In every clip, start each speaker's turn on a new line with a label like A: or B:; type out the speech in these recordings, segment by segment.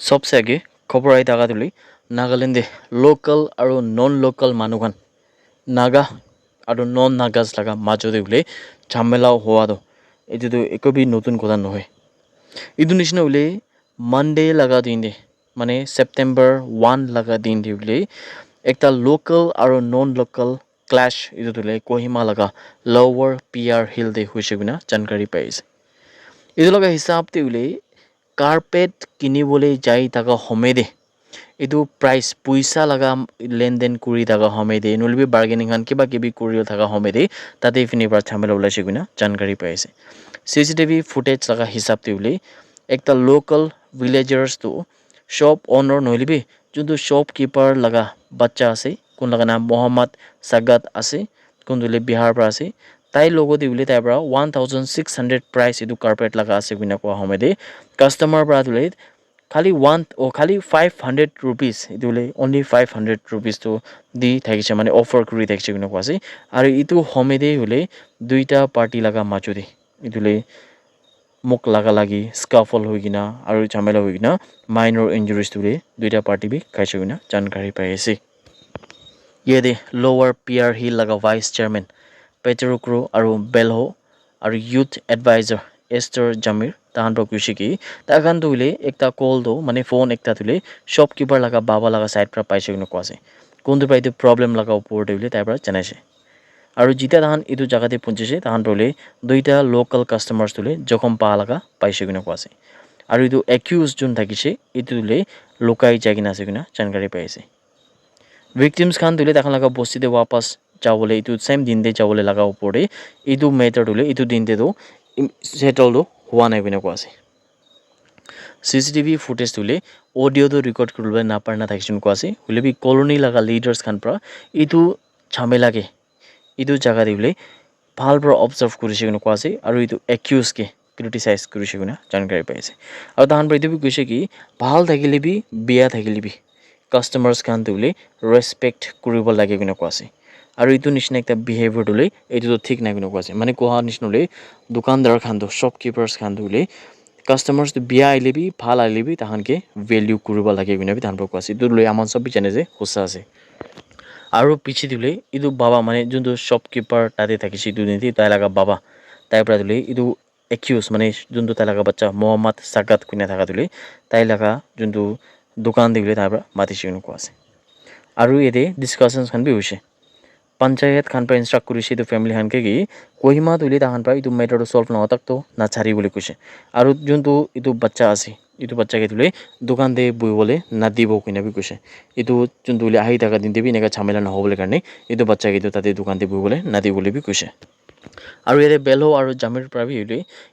A: सबसे आगे खबर आई थाका तुली नागालैंडे लोकल और नॉन लोकल मानुखान नागा और नॉन नागास लगा মাজতে উলে ঝামেলা হওয়া দো এটো একো বি নতুন কথা নহয় ইদু নিচিনা উলে মানডে লাগা দিন দে মানে সেপ্টেম্বর 1 লাগা দিন দে উলে একটা লোকাল আর নন লোকাল ক্লাশ ইদু তুলে কোহিমা লাগা লোয়ার পিআর হিল দে হইছে বিনা জানকারি পাইছে ইদু লগা হিসাব তে উলে কার্পেট কিনিবলৈ যাই থাকা সমেদে এইটো প্ৰাইচ পইচা লগা লেনদেন কৰি থাকা সমেদে নলবি বাৰ্গেনিং খান কিবা কিবি কৰি থাকা সমেদে তাতে ইফিনিৰ পৰা ঝামেলা ওলাইছে কিনা জানকাৰী পাইছে চিচিটিভি ফুটেজ লগা হিচাপ দিবলৈ একটা লোকাল ভিলেজাৰ্ছটো শ্বপ অনাৰ নলবি যোনটো শ্বপ কিপাৰ লগা বাচ্চা আছে কোন লগা নাম মোহাম্মদ সাগাত আছে কোন দিলে বিহাৰ পৰা আছে তাই লগতে উলে তাইৰ পৰা 1600 প্ৰাইচ এইটো কাৰ্পেট লগা আছে কিনা কোৱা সমেদে কাস্টমাৰ পৰা তুলে খালি 500 rupees ইটোলে only 500 rupees তো দি থাকিছে মানে অফাৰ কৰি থাকিছে কিনো কোৱাছে আৰু ইটো সমেদে হলে দুইটা পাৰ্টি লগা মাজতে ইটোলে মোক লাগা লাগি স্কাফল হৈ কিনা আৰু ঝামেলা হৈ কিনা মাইনৰ ইনজুৰিজ তুলে দুইটা পাৰ্টি বি খাইছে কিনা জানকাৰী পাই আছে ইয়াতে লোৱাৰ পিআৰ হিল লগা ভাইচ চেয়াৰমেন পেটেৰোক্ৰো আৰু বেলহো আৰু ইউথ এডভাইজাৰ এষ্টাৰ জামিৰ তাহান কৈছে কি তাহান তুলে একটা কল দো মানে ফোন একটা তুলে শপকিপাৰ লগা বাবা লগা সাইড পৰা পাইছে কিনো কোৱাছে কোনটো পৰা এইটো প্ৰব্লেম লগা ওপৰতে উলে তাৰ পৰা জনাইছে আৰু যেতিয়া তাহান এইটো জাগাতে পৌঁছিছে তাহান তোলে দুইটা লোকাল কাষ্টমাৰ্ছ তোলে জখম পা লগা পাইছে কিনো কোৱাছে আৰু এইটো একিউজ যোন থাকিছে এইটো তোলে লুকাই যাই কিনা আছে কিনা জানকাৰী পাইছে ভিক্টিমছ খান তুলে তাহান লগা বস্তিতে ৱাপাছ যাবলৈ এইটো সেম দিনতে যাবলৈ লগা ওপৰতে এইটো মেটাৰ তোলে এইটো দিনতেতো সেটলটো হোৱা নাই কিনো কোৱাছে চিচিটিভি ফুটেজ তুলে অডিঅ'টো ৰেকৰ্ড কৰিবলৈ নাপাৰ না থাকিছিল কোৱাছে হলে বি কলোনী লগা লিডাৰ্ছ খান পৰা এইটো ঝামেলাকে এইটো জাগা দিবলৈ ভাল পৰা অবজাৰ্ভ কৰিছে কিনো কোৱাছে আৰু এইটো একিউজকে ক্ৰিটিচাইজ কৰিছে কিনা জানকাৰী পাইছে আৰু তাহান পৰা এইটো কৈছে কি ভাল থাকিলে বি বেয়া থাকিলে বি কাষ্টমাৰ্ছ খান তুলে ৰেছপেক্ট কৰিব লাগে কিনো কোৱাছে আৰু এইটো নিচিনা একটা বিহেভিয়াৰ তুলে এইটো ঠিক নাই কিনো কোৱাছে মানে কোৱা নিচিনালে দোকানদাৰ খান তো শ্বপকিপাৰ্ছ খান তুলে কাষ্টমাৰ্ছ বিয়া আহিলে বি ভাল আহিলে বি তাহানকে ভেলিউ কৰিব লাগে কিনা বি তাহান পৰা কোৱাছে এইটো লৈ আমাৰ চব জানে যে সঁচা আছে আৰু পিছে দিলে এইটো বাবা মানে যোনটো শ্বপকিপাৰ তাতে থাকিছে এইটো নিদি তাই লগা বাবা তাইৰ পৰা দিলে এইটো একিউজ মানে যোনটো তাই লগা বাচ্চা মোহাম্মদ সাগাত কিনা থকা দিলে তাই লগা যোনটো দোকান দিলে তাৰ পৰা মাতিছে কিনো কোৱাছে আৰু ইয়াতে ডিছকাশ্যনছ খান বি হৈছে পঞ্চায়ত খান পৰা ইনষ্ট্ৰাক্ট কৰিছে এইটো ফেমিলি খানকে কি কহিমা তুলি তাহান পৰা এইটো মেটাৰটো ছল্ভ নহওঁতাকতো নাচাৰি বুলি কৈছে আৰু যোনটো এইটো বাচ্চা আছে এইটো বাচ্চাকে তুলে দোকানতে বহিবলৈ নাদিব কিনা বি কৈছে এইটো যোনটো উলি আহি থকা দিনতে বি এনেকুৱা ঝামেলা নহ'বলৈ কাৰণে এইটো বাচ্চাকে তাতে দোকানতে বহিবলৈ নাদিবলৈ বি কৈছে আৰু ইয়াতে বেলহো আৰু জামিৰ পৰা বি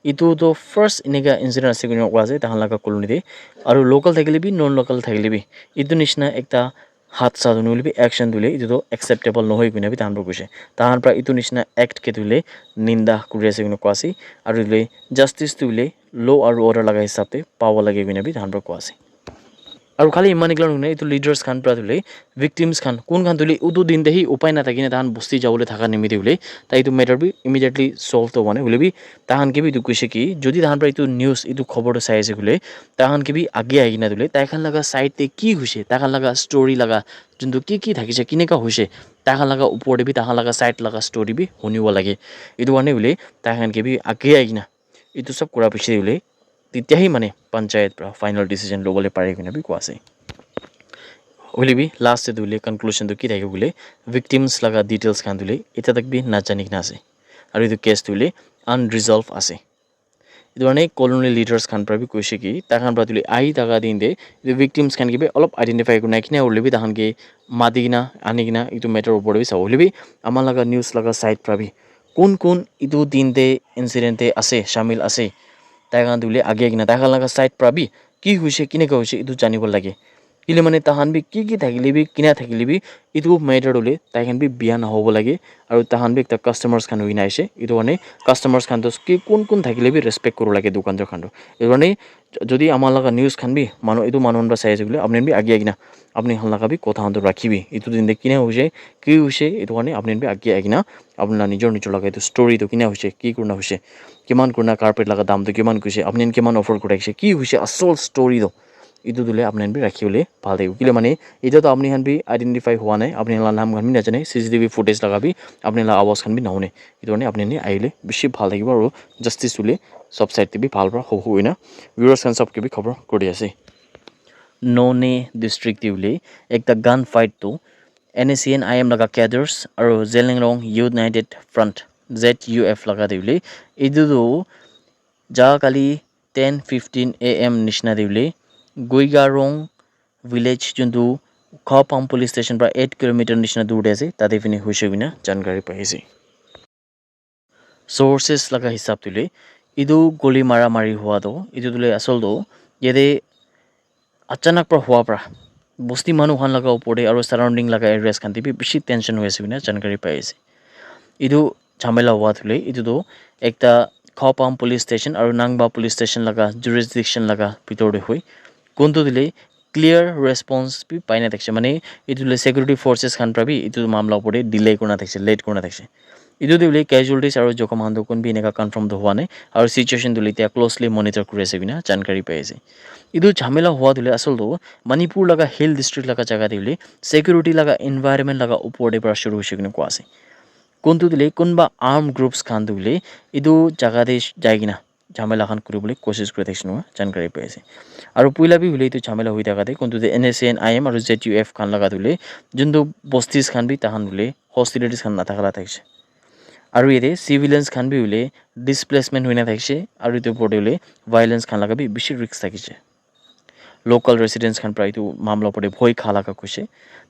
A: এইটোতো ফাৰ্ষ্ট এনেকুৱা ইনচিডেণ্ট আছে কিনো কোৱা আছে তাহান লগা কলোনীতে আৰু লোকেল থাকিলে বি নন লোকেল থাকিলে বি এইটো নিচিনা একটা হাত চাত নলিবি একশ্যন তুলে এইটোতো একচেপ্টেবল নহয় কিনা বি তাহান পৰা কৈছে তাহান পৰা এইটো নিচিনা এক্টকে তুলে নিন্দা কৰি আছে কিনো কোৱা আছে আৰু তুলে জাষ্টিছ তুলে ল' আৰু অৰ্ডাৰ লগা হিচাপে পাব লাগে কিনা বি তাহান পৰা কোৱা আছে আৰু খালি ইমান এগলা নহয় এইটো লিডাৰ্ছ খান পৰা তুলে ভিক্টিমছ খান কোন খান তুলে উটো দিনতে সি উপায় নাথাকিনে তাহান বস্তি যাবলৈ থকা নিমিত্তে বোলে তাই এইটো মেটাৰ বি ইমিডিয়েটলি ছল্ভ হ'ব মানে বোলে বি তাহানকে বি এইটো কৈছে কি যদি তাহান পৰা এইটো নিউজ এইটো খবৰটো চাই আছে বোলে তাহানকে বি আগে আহি কিনা তুলে তাইখান লগা চাইডতে কি হৈছে তাহান লগা ষ্টৰি লগা যোনটো কি থাকিছে কেনেকুৱা হৈছে তাহান লগা ওপৰতে বি তাহান লগা চাইড লগা ষ্টৰি বি শুনিব লাগে এইটো কাৰণে বোলে তাহানকে বি আগে আহি কিনা এইটো চব কৰাৰ পিছত বোলে তেতিয়াহে মানে পঞ্চায়ত পৰা ফাইনেল ডিচিজন ল'বলৈ পাৰে কিনা বি কোৱা আছে হলে বি লাষ্ট দিলে কনক্লুশ্যনটো কি থাকে বোলে ভিক্টিমছ লগা ডিটেইলছ খান দিলে এতিয়া তাক বি নাজানি কিনা আছে আৰু এইটো কেছ দিলে আনৰিজল্ভ আছে এইটো কাৰণে কলোনী লিডাৰ্ছ খান পৰা বি কৈছে কি তাহান পৰা দিলে আহি থকা দিন দে এইটো ভিক্টিমছ খান কিবি অলপ আইডেণ্টিফাই কৰি নাই কিনা হ'লে বি তাহানকে মাতি কিনা আনি কিনা এইটো মেটাৰ ওপৰত বি চাব হ'লে বি আমাৰ লগা নিউজ লগা চাইড পৰা বি কোন এইটো দিনতে ইনচিডেণ্টে আছে চামিল আছে তাই কাৰণ দিলে আগে কিনা তাহান লগা চাইড পৰা বি কি হৈছে কেনেকুৱা হৈছে এইটো জানিব লাগে কিলে মানে তাহান বি কি থাকিলে বি কিনা থাকিলে বি এইটো মেটাৰ হ'লে তাইখান বি বিয়া নহ'ব লাগে আৰু তাহান বি একটা কাষ্টমাৰ্ছ খান হৈ নাইছে এইটো কাৰণে কাষ্টমাৰ্ছ খানটো কি কোন থাকিলে বি ৰেছপেক্ট কৰিব লাগে দোকানদাৰ খানটো এইটো কাৰণে যদি আমাৰ লগা নিউজ খান বি মানুহ এইটো মানুহ চাই আছে বোলে আপুনি বি আগে কিনা আপুনি ভাল লগা বি কথাটো ৰাখিবি এইটো দিনতে কিনা হৈছে কি হৈছে এইটো কাৰণে আপুনি বি আগে কিনা আপোনাৰ নিজৰ লগা এইটো ষ্টৰিটো কিনা হৈছে কি কৰোণা হৈছে কিমান কৰোণা কাৰ্পেট লগা দামটো কিমান কৈছে আপুনি কিমান অফাৰ কৰি ৰাখিছে কি হৈছে আচল ষ্টৰিটো itu dule apni bi rakhibole bhal thaibo kile mane eta to apni han bi identify hua nai apni la naam khan bi najane CCTV footage laga bi apni la awaz khan bi nahune itu ne apni ni aile bishi bhal thakibo aru justice dule sob side te bi bhal pra hoina viewers khan sob ke bi khabar kori ase None district dule ekta gun fight to NACN IM laga cadres aru Zelengrong United Front ZUF laga dule itu do ja kali 10:15 AM nishna dule Guigarong village juntu Khopam police station pra 8 km nishna dur ase tade fini hoise bina jankari paise sources laga hisab tule idu goli mara mari hua do idu dule asol do yede achanak pra hua pra bosti manu khan laga upore aru surrounding laga areas khan tibi bishi tension hoise bina jankari paise idu jhamela hua thule idu do ekta Khopam police station aru Nangba police station laga jurisdiction laga bitor de hoi kuntu dile clear response bi paina thakse mane itu le security forces khan pra bi itu mamla upore delay kurna thakse late kurna thakse itu dile casualties aru jokham han kon bi eneka confirm do hua nai aru situation dile tia closely monitor kuri ase bina jankari pai ase itu jhamela hua dile asol do Manipur laga hill district laga jaga dile security laga environment laga upore pra shuru hoise kine ko ase kuntu dile kunba armed groups khan dile itu jaga de jaigina jhamela khan kuribole kosis kuri thakse no jankari pai ase aru puila bi hule itu jhamela hoi thaka de kuntu de NACN IM aru ZUF khan laga dule juntu bostis khan bi tahan dule hostilities khan na thakala thakse aru ede civilians khan bi hule displacement hoina thakse aru itu porde hule violence khan laga bi bishi risk thakise local residents khan pra itu mamla porde bhoi khala ka kuse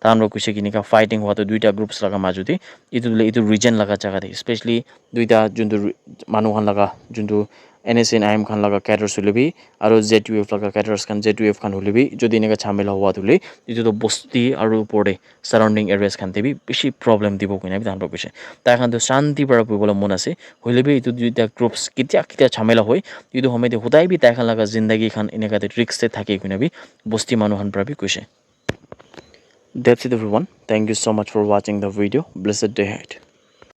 A: tamro kuse kinika fighting hwa to duita groups laga majuti itu dule itu region laga jaga de especially duita juntu manu khan laga juntu NACN IM khan laga cadres hulebi aru ZUF laga cadres khan ZUF khan hulebi jodi neka jhamela hua dule itu to bosti aru porde surrounding areas khan tebi bishi problem dibo kuina bi tamro kuse ta khan to shanti para puibola mon ase hulebi itu duita groups kitia jhamela hoi itu homete hudai bi ta khan laga zindagi khan eneka de risk te thake kuina bi bosti manu khan pra bi kuse that's it everyone thank you so much for watching the video blessed day ahead